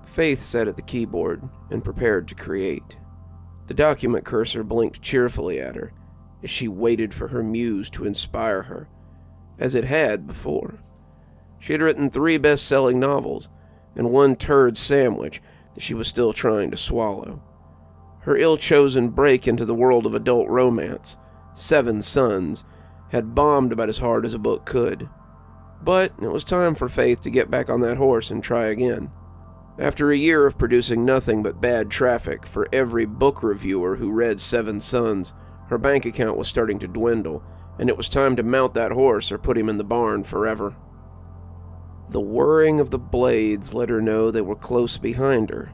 Faith sat at the keyboard and prepared to create. The document cursor blinked cheerfully at her as she waited for her muse to inspire her, as it had before. She had written 3 best-selling novels and 1 turd sandwich that she was still trying to swallow. Her ill-chosen break into the world of adult romance, 7 Sons, had bombed about as hard as a book could. But it was time for Faith to get back on that horse and try again. After a year of producing nothing but bad traffic for every book reviewer who read 7 Sons, her bank account was starting to dwindle, and it was time to mount that horse or put him in the barn forever. The whirring of the blades let her know they were close behind her.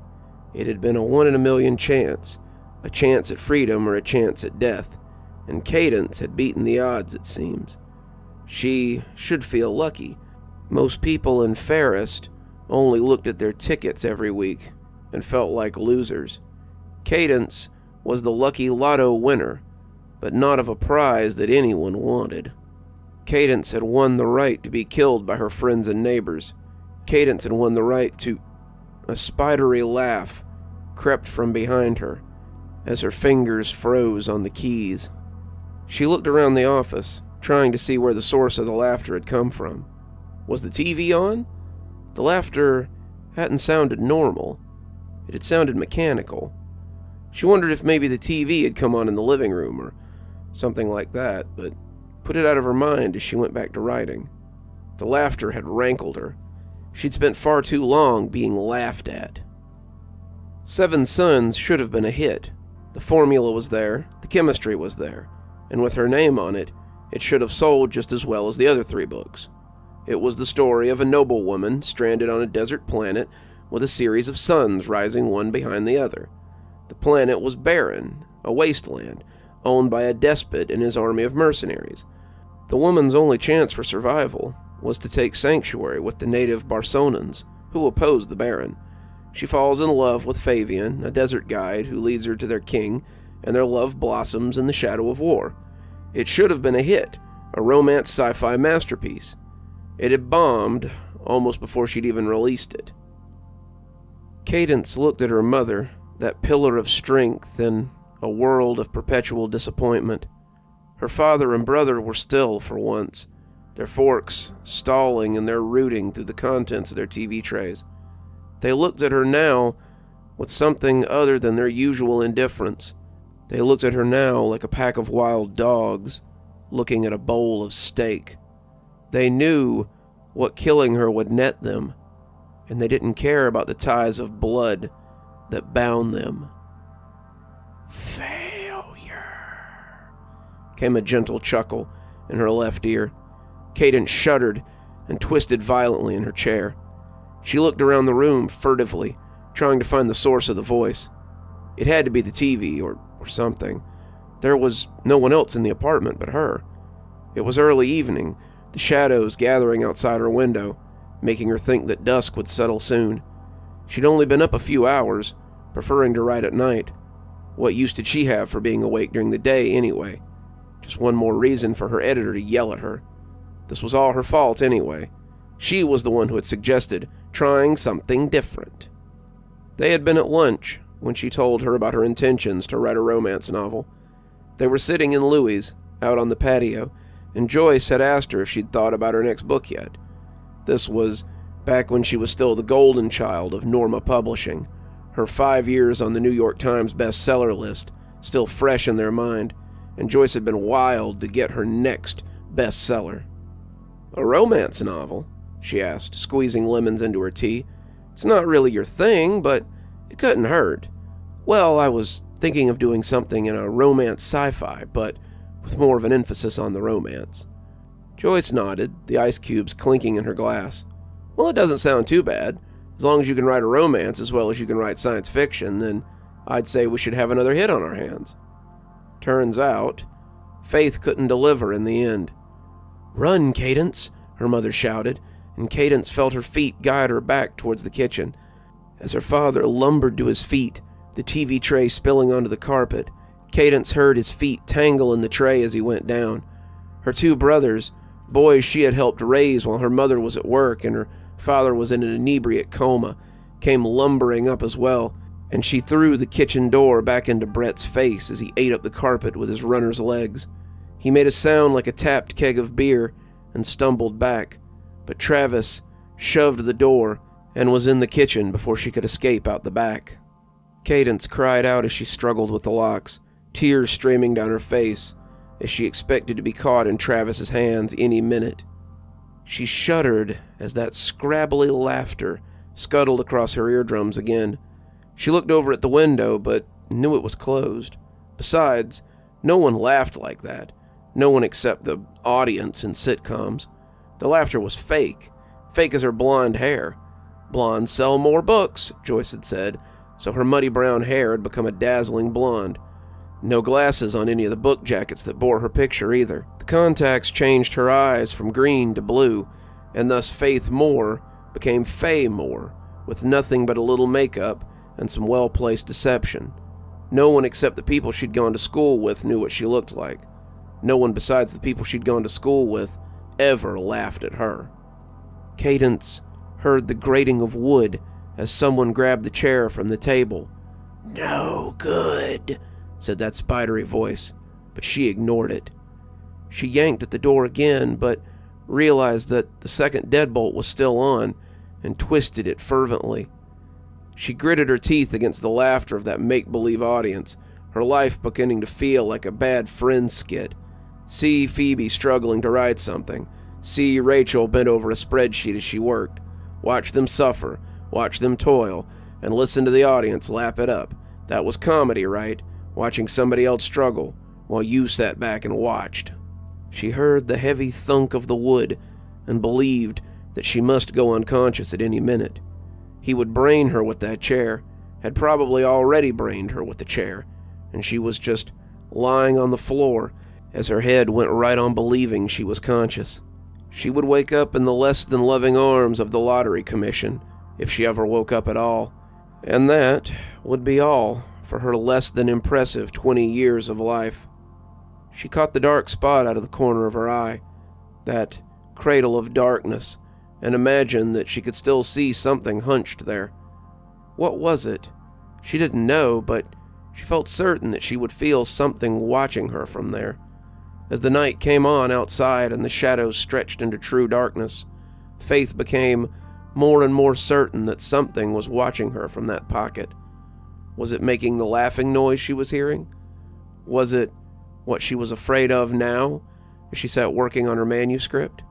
It had been a 1 in a million chance, a chance at freedom or a chance at death, and Cadence had beaten the odds, it seems. She should feel lucky. Most people in Fairest only looked at their tickets every week and felt like losers. Cadence was the lucky lotto winner, but not of a prize that anyone wanted. Cadence had won the right to be killed by her friends and neighbors. Cadence had won the right to... A spidery laugh crept from behind her as her fingers froze on the keys. She looked around the office, trying to see where the source of the laughter had come from. Was the TV on? The laughter hadn't sounded normal. It had sounded mechanical. She wondered if maybe the TV had come on in the living room or something like that, but put it out of her mind as she went back to writing. The laughter had rankled her. She'd spent far too long being laughed at. 7 Sons should have been a hit. The formula was there, the chemistry was there, and with her name on it, it should have sold just as well as the other 3 books. It was the story of a noblewoman stranded on a desert planet with a series of suns rising one behind the other. The planet was barren, a wasteland, owned by a despot and his army of mercenaries. The woman's only chance for survival was to take sanctuary with the native Barsonans, who opposed the Baron. She falls in love with Fabian, a desert guide who leads her to their king, and their love blossoms in the shadow of war. It should have been a hit, a romance sci-fi masterpiece. It had bombed almost before she'd even released it. Cadence looked at her mother, that pillar of strength in a world of perpetual disappointment. Her father and brother were still for once, their forks stalling in their rooting through the contents of their TV trays. They looked at her now with something other than their usual indifference. They looked at her now like a pack of wild dogs looking at a bowl of steak. They knew what killing her would net them, and they didn't care about the ties of blood that bound them. Failure, came a gentle chuckle in her left ear. Cadence shuddered and twisted violently in her chair. She looked around the room furtively, trying to find the source of the voice. It had to be the TV or something. There was no one else in the apartment but her. It was early evening, the shadows gathering outside her window, making her think that dusk would settle soon. She'd only been up a few hours, preferring to write at night. What use did she have for being awake during the day anyway? Just one more reason for her editor to yell at her. This was all her fault anyway. She was the one who had suggested trying something different. They had been at lunch when she told her about her intentions to write a romance novel. They were sitting in Louie's, out on the patio, and Joyce had asked her if she'd thought about her next book yet. This was back when she was still the golden child of Norma Publishing, her 5 years on the New York Times bestseller list still fresh in their mind, and Joyce had been wild to get her next bestseller. "A romance novel?" she asked, squeezing lemons into her tea. "It's not really your thing, but it couldn't hurt." "Well, I was thinking of doing something in a romance sci-fi, but with more of an emphasis on the romance." Joyce nodded, the ice cubes clinking in her glass. "Well, it doesn't sound too bad. As long as you can write a romance as well as you can write science fiction, then I'd say we should have another hit on our hands." Turns out, Faith couldn't deliver in the end. "Run, Cadence," her mother shouted, and Cadence felt her feet guide her back towards the kitchen. As her father lumbered to his feet, the TV tray spilling onto the carpet, Cadence heard his feet tangle in the tray as he went down. Her 2 brothers, boys she had helped raise while her mother was at work and her father was in an inebriate coma, came lumbering up as well, and she threw the kitchen door back into Brett's face as he ate up the carpet with his runner's legs. He made a sound like a tapped keg of beer and stumbled back, but Travis shoved the door and was in the kitchen before she could escape out the back. Cadence cried out as she struggled with the locks, tears streaming down her face as she expected to be caught in Travis's hands any minute. She shuddered as that scrabbly laughter scuttled across her eardrums again. She looked over at the window, but knew it was closed. Besides, no one laughed like that. No one except the audience in sitcoms. The laughter was fake. Fake as her blonde hair. Blondes sell more books, Joyce had said, so her muddy brown hair had become a dazzling blonde. No glasses on any of the book jackets that bore her picture either. The contacts changed her eyes from green to blue, and thus Faith Moore became Faye Moore, with nothing but a little makeup and some well-placed deception. No one except the people she'd gone to school with knew what she looked like. No one besides the people she'd gone to school with ever laughed at her. Cadence heard the grating of wood as someone grabbed the chair from the table. "No good," said that spidery voice, but she ignored it. She yanked at the door again, but realized that the second deadbolt was still on and twisted it fervently. She gritted her teeth against the laughter of that make-believe audience, her life beginning to feel like a bad Friends skit. See Phoebe struggling to write something. See Rachel bent over a spreadsheet as she worked. Watch them suffer, watch them toil, and listen to the audience lap it up. That was comedy, right? Watching somebody else struggle, while you sat back and watched. She heard the heavy thunk of the wood, and believed that she must go unconscious at any minute. He would brain her with that chair, had probably already brained her with the chair, and she was just lying on the floor as her head went right on believing she was conscious. She would wake up in the less-than-loving arms of the Lottery Commission, if she ever woke up at all, and that would be all for her less-than-impressive 20 years of life. She caught the dark spot out of the corner of her eye, that cradle of darkness, and imagined that she could still see something hunched there. What was it? She didn't know, but she felt certain that she would feel something watching her from there. As the night came on outside and the shadows stretched into true darkness, Faith became more and more certain that something was watching her from that pocket. Was it making the laughing noise she was hearing? Was it what she was afraid of now, as she sat working on her manuscript?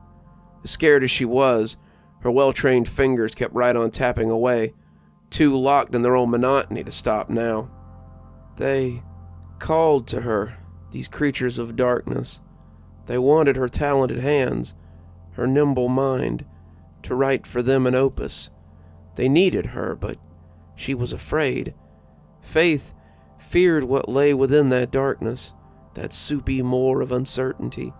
As scared as she was, her well-trained fingers kept right on tapping away, too locked in their own monotony to stop now. They called to her, these creatures of darkness. They wanted her talented hands, her nimble mind, to write for them an opus. They needed her, but she was afraid. Faith feared what lay within that darkness, that soupy moor of uncertainty,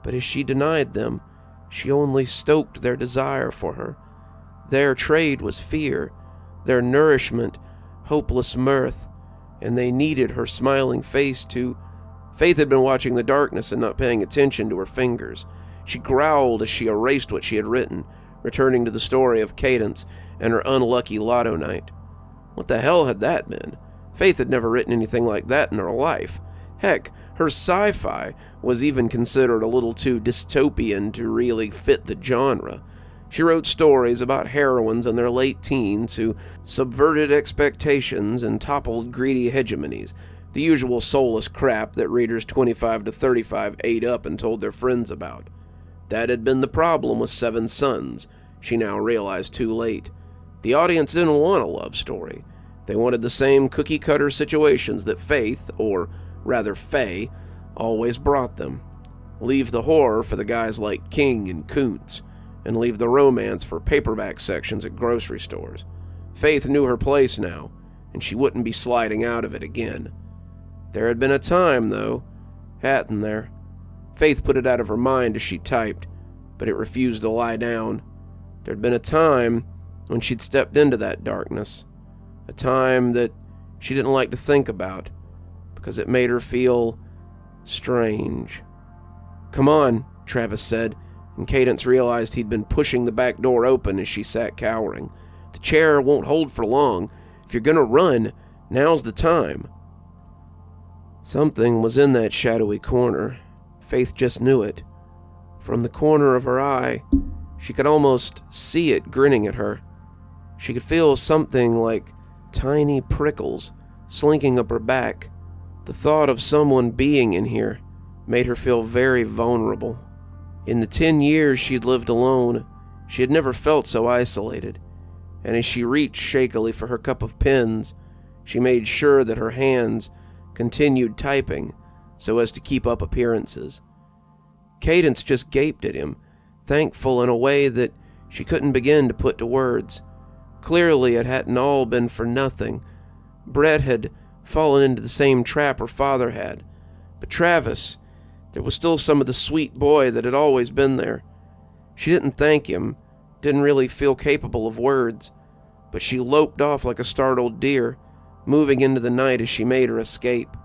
but as she denied them, she only stoked their desire for her. Their trade was fear, their nourishment hopeless mirth, and they needed her smiling face to... Faith had been watching the darkness and not paying attention to her fingers. She growled as she erased what she had written, returning to the story of Cadence and her unlucky lotto night. What the hell had that been? Faith had never written anything like that in her life. Heck, her sci-fi was even considered a little too dystopian to really fit the genre. She wrote stories about heroines in their late teens who subverted expectations and toppled greedy hegemonies, the usual soulless crap that readers 25 to 35 ate up and told their friends about. That had been the problem with Seven Sons, she now realized too late. The audience didn't want a love story. They wanted the same cookie-cutter situations that Faith, or rather Faye, always brought them. Leave the horror for the guys like King and Kuntz, and leave the romance for paperback sections at grocery stores. Faith knew her place now, and she wouldn't be sliding out of it again. There had been a time, though, hadn't there? Faith put it out of her mind as she typed, but it refused to lie down. There'd been a time when she'd stepped into that darkness, a time that she didn't like to think about, because it made her feel strange. "Come on," Travis said, and Cadence realized he'd been pushing the back door open as she sat cowering. The chair won't hold for long. If you're gonna run, now's the time." Something was in that shadowy corner. Faith just knew it. From the corner of her eye, she could almost see it grinning at her. She could feel something like tiny prickles slinking up her back. The thought of someone being in here made her feel very vulnerable. In the 10 years she'd lived alone, she had never felt so isolated, and as she reached shakily for her cup of pens, she made sure that her hands continued typing so as to keep up appearances. Cadence just gaped at him, thankful in a way that she couldn't begin to put to words. Clearly it hadn't all been for nothing. Brett had fallen into the same trap her father had, but Travis, there was still some of the sweet boy that had always been there. She didn't thank him, didn't really feel capable of words, but she loped off like a startled deer, moving into the night as she made her escape.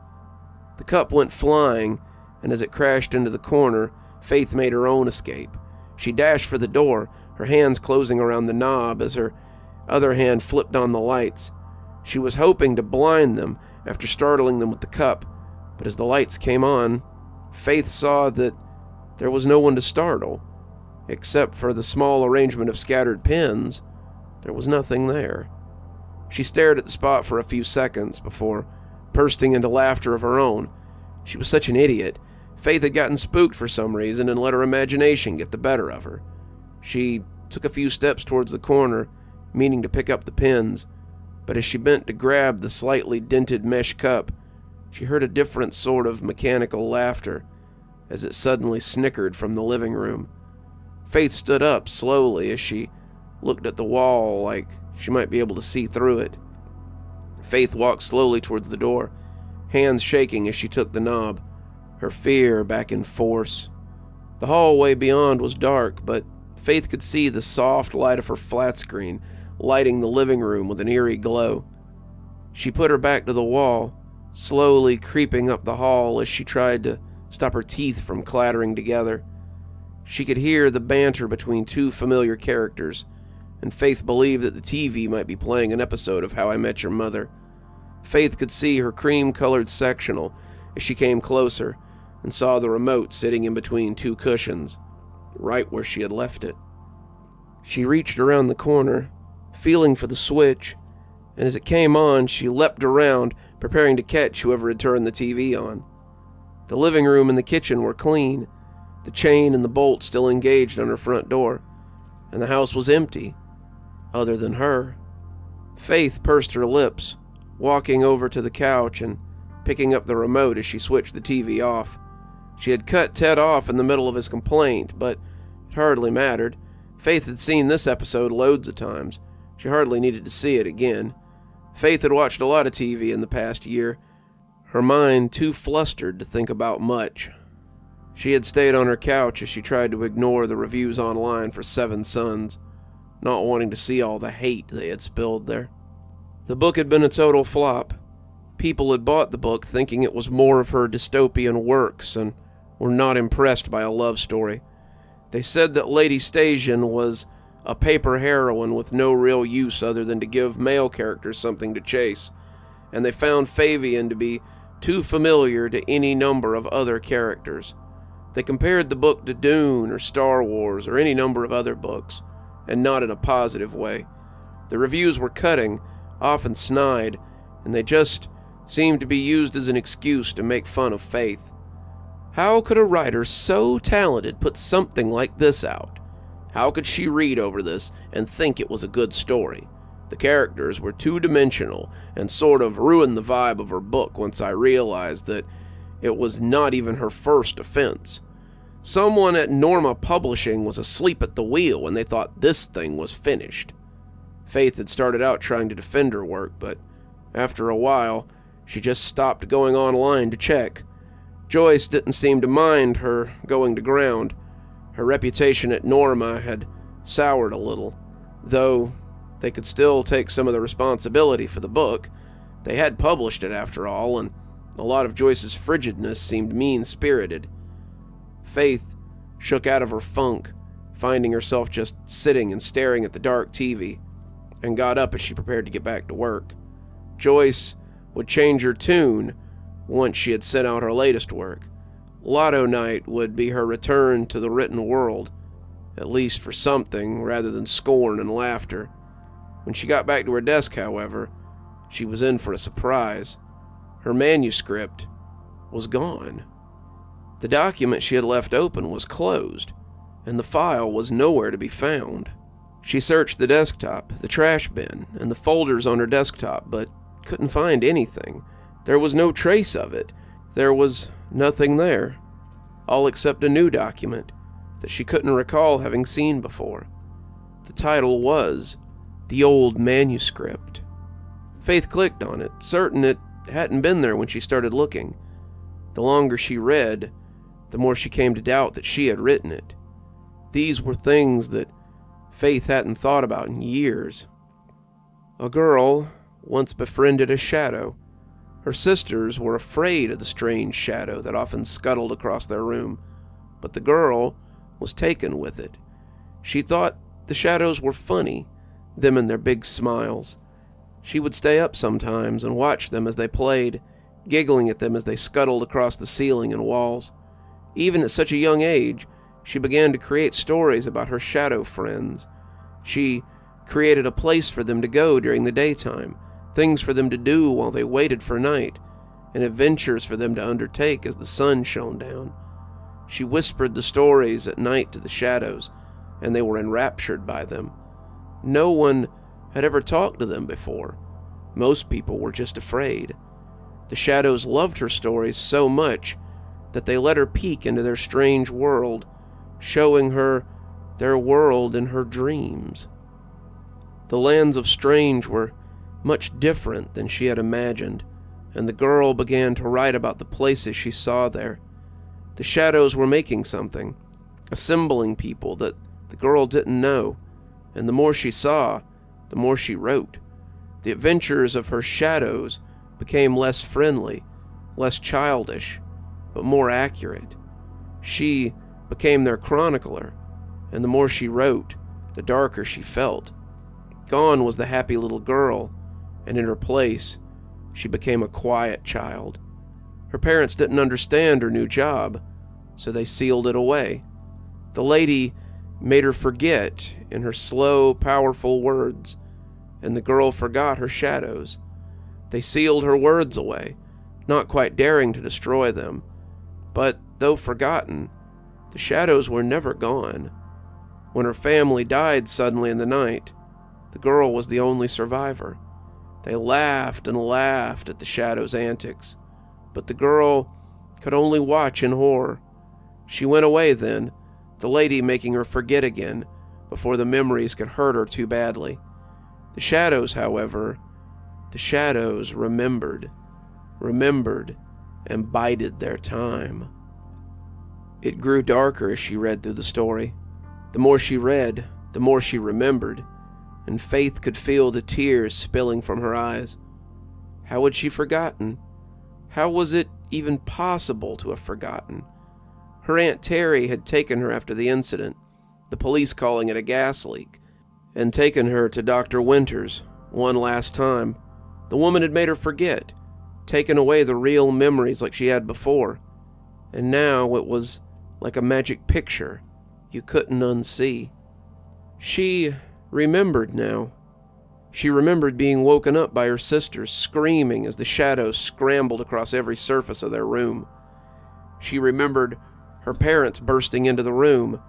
The cup went flying, and as it crashed into the corner, Faith made her own escape. She dashed for the door, her hands closing around the knob as her other hand flipped on the lights. She was hoping to blind them after startling them with the cup, but as the lights came on, Faith saw that there was no one to startle. Except for the small arrangement of scattered pins, there was nothing there. She stared at the spot for a few seconds before bursting into laughter of her own. She was such an idiot. Faith had gotten spooked for some reason and let her imagination get the better of her. She took a few steps towards the corner, meaning to pick up the pins, but as she bent to grab the slightly dented mesh cup, she heard a different sort of mechanical laughter as it suddenly snickered from the living room. Faith stood up slowly as she looked at the wall like she might be able to see through it. Faith walked slowly towards the door, hands shaking as she took the knob, her fear back in force. The hallway beyond was dark, but Faith could see the soft light of her flat screen lighting the living room with an eerie glow. She put her back to the wall, slowly creeping up the hall as she tried to stop her teeth from clattering together. She could hear the banter between two familiar characters, and Faith believed that the TV might be playing an episode of How I Met Your Mother. Faith could see her cream-colored sectional as she came closer and saw the remote sitting in between two cushions, right where she had left it. She reached around the corner, feeling for the switch, and as it came on, she leapt around, preparing to catch whoever had turned the TV on. The living room and the kitchen were clean, the chain and the bolt still engaged on her front door, and the house was empty, other than her. Faith pursed her lips, walking over to the couch and picking up the remote as she switched the TV off. She had cut Ted off in the middle of his complaint, but it hardly mattered. Faith had seen this episode loads of times. She hardly needed to see it again. Faith had watched a lot of TV in the past year, her mind too flustered to think about much. She had stayed on her couch as she tried to ignore the reviews online for Seven Sons, not wanting to see all the hate they had spilled there. The book had been a total flop. People had bought the book thinking it was more of her dystopian works and were not impressed by a love story. They said that Lady Stasian was a paper heroine with no real use other than to give male characters something to chase, and they found Fabian to be too familiar to any number of other characters. They compared the book to Dune or Star Wars or any number of other books, and not in a positive way. The reviews were cutting, often snide, and they just seemed to be used as an excuse to make fun of Faith. How could a writer so talented put something like this out? How could she read over this and think it was a good story? The characters were two-dimensional and sort of ruined the vibe of her book once I realized that it was not even her first offense. Someone at Norma Publishing was asleep at the wheel when they thought this thing was finished. Faith had started out trying to defend her work, but after a while, she just stopped going online to check. Joyce didn't seem to mind her going to ground. Her reputation at Norma had soured a little, though they could still take some of the responsibility for the book. They had published it after all, and a lot of Joyce's frigidness seemed mean-spirited. Faith shook out of her funk, finding herself just sitting and staring at the dark TV. and got up as she prepared to get back to work. Joyce would change her tune once she had sent out her latest work. Lotto night would be her return to the written world, at least for something rather than scorn and laughter. When she got back to her desk, however, she was in for a surprise. Her manuscript was gone. The document she had left open was closed, and the file was nowhere to be found. She searched the desktop, the trash bin, and the folders on her desktop, but couldn't find anything. There was no trace of it. There was nothing there, all except a new document that she couldn't recall having seen before. The title was The Old Manuscript. Faith clicked on it, certain it hadn't been there when she started looking. The longer she read, the more she came to doubt that she had written it. These were things that Faith hadn't thought about in years. A girl once befriended a shadow. Her sisters were afraid of the strange shadow that often scuttled across their room, but the girl was taken with it. She thought the shadows were funny, them and their big smiles. She would stay up sometimes and watch them as they played, giggling at them as they scuttled across the ceiling and walls. Even at such a young age, she began to create stories about her shadow friends. She created a place for them to go during the daytime, things for them to do while they waited for night, and adventures for them to undertake as the sun shone down. She whispered the stories at night to the shadows, and they were enraptured by them. No one had ever talked to them before. Most people were just afraid. The shadows loved her stories so much that they let her peek into their strange world, showing her their world in her dreams. The lands of Strange were much different than she had imagined, and the girl began to write about the places she saw there. The shadows were making something, assembling people that the girl didn't know, and the more she saw, the more she wrote. The adventures of her shadows became less friendly, less childish, but more accurate. She became their chronicler, and the more she wrote, the darker she felt. Gone was the happy little girl, and in her place, she became a quiet child. Her parents didn't understand her new job, so they sealed it away. The lady made her forget in her slow, powerful words, and the girl forgot her shadows. They sealed her words away, not quite daring to destroy them. But though forgotten, the shadows were never gone. When her family died suddenly in the night, the girl was the only survivor. They laughed and laughed at the shadows' antics, but the girl could only watch in horror. She went away then, the lady making her forget again before the memories could hurt her too badly. The shadows, however, remembered, and bided their time. It grew darker as she read through the story. The more she read, the more she remembered, and Faith could feel the tears spilling from her eyes. How had she forgotten? How was it even possible to have forgotten? Her Aunt Terry had taken her after the incident, the police calling it a gas leak, and taken her to Dr. Winters one last time. The woman had made her forget, taken away the real memories like she had before, and now it was like a magic picture you couldn't unsee. She remembered now. She remembered being woken up by her sisters screaming as the shadows scrambled across every surface of their room. She remembered her parents bursting into the room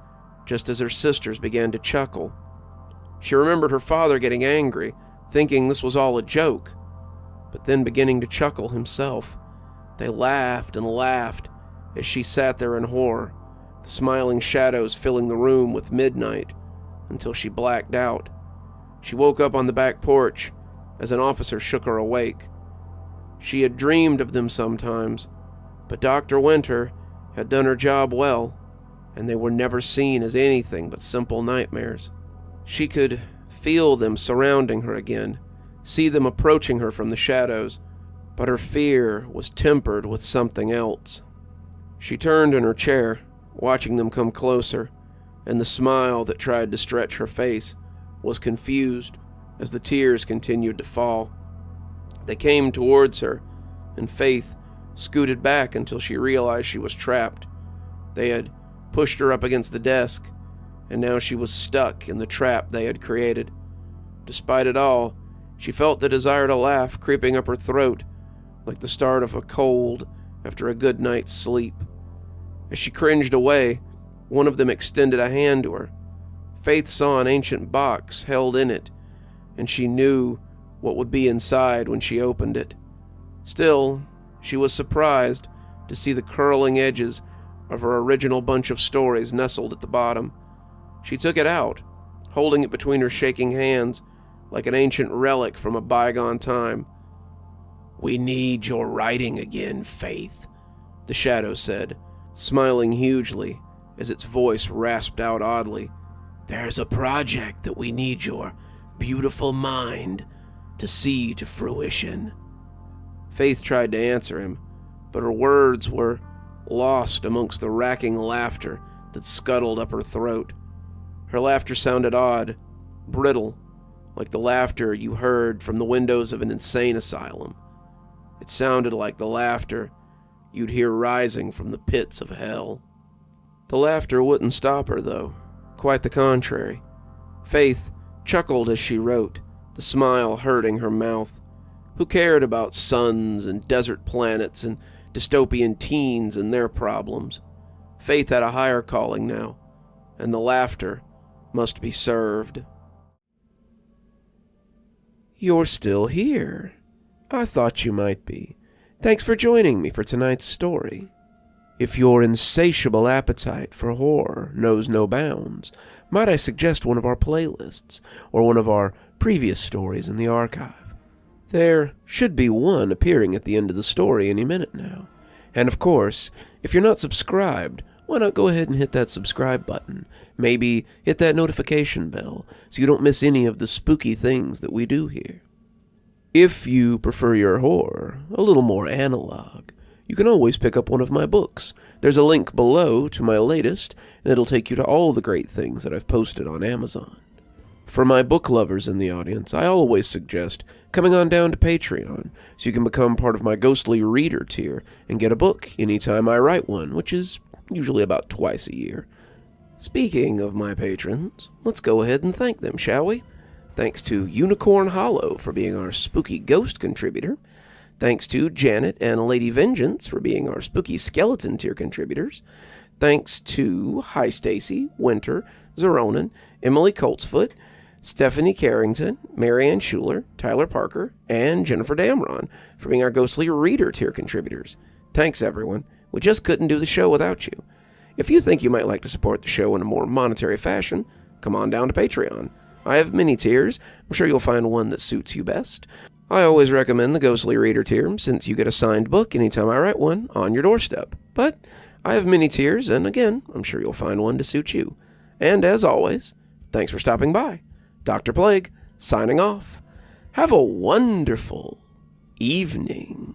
just as her sisters began to chuckle. She remembered her father getting angry, thinking this was all a joke, but then beginning to chuckle himself. They laughed and laughed as she sat there in horror, the smiling shadows filling the room with midnight, until she blacked out. She woke up on the back porch as an officer shook her awake. She had dreamed of them sometimes, but Dr. Winter had done her job well, and they were never seen as anything but simple nightmares. She could feel them surrounding her again, see them approaching her from the shadows, but her fear was tempered with something else. She turned in her chair, watching them come closer, and the smile that tried to stretch her face was confused, as the tears continued to fall. They came towards her, and Faith scooted back until she realized she was trapped. They had pushed her up against the desk, and now she was stuck in the trap they had created. Despite it all, she felt the desire to laugh creeping up her throat, like the start of a cold after a good night's sleep. As she cringed away, one of them extended a hand to her. Faith saw an ancient box held in it, and she knew what would be inside when she opened it. Still, she was surprised to see the curling edges of her original bunch of stories nestled at the bottom. She took it out, holding it between her shaking hands like an ancient relic from a bygone time. "We need your writing again, Faith," the shadow said, smiling hugely as its voice rasped out oddly. "There's a project that we need your beautiful mind to see to fruition." Faith tried to answer him, but her words were lost amongst the racking laughter that scuttled up her throat. Her laughter sounded odd, brittle, like the laughter you heard from the windows of an insane asylum. It sounded like the laughter you'd hear rising from the pits of hell. The laughter wouldn't stop her, though. Quite the contrary. Faith chuckled as she wrote, the smile hurting her mouth. Who cared about suns and desert planets and dystopian teens and their problems? Faith had a higher calling now, and the laughter must be served. "You're still here. I thought you might be. Thanks for joining me for tonight's story. If your insatiable appetite for horror knows no bounds, might I suggest one of our playlists, or one of our previous stories in the archive? There should be one appearing at the end of the story any minute now. And of course, if you're not subscribed, why not go ahead and hit that subscribe button? Maybe hit that notification bell so you don't miss any of the spooky things that we do here. If you prefer your horror a little more analog, you can always pick up one of my books. There's a link below to my latest, and it'll take you to all the great things that I've posted on Amazon. For my book lovers in the audience, I always suggest coming on down to Patreon so you can become part of my ghostly reader tier and get a book anytime I write one, which is usually about twice a year. Speaking of my patrons, let's go ahead and thank them, shall we? Thanks to Unicorn Hollow for being our spooky ghost contributor. Thanks to Janet and Lady Vengeance for being our spooky skeleton tier contributors. Thanks to Hi Stacy, Winter, Xaronan, Emily Coltsfoot, Stephanie Carrington, Marianne Schuler, Tyler Parker, and Jennifer Damron for being our ghostly reader tier contributors. Thanks, everyone. We just couldn't do the show without you. If you think you might like to support the show in a more monetary fashion, come on down to Patreon. I have many tiers. I'm sure you'll find one that suits you best. I always recommend the Ghostly Reader tier, since you get a signed book anytime I write one on your doorstep. But I have many tiers, and again, I'm sure you'll find one to suit you. And as always, thanks for stopping by. Dr. Plague, signing off. Have a wonderful evening.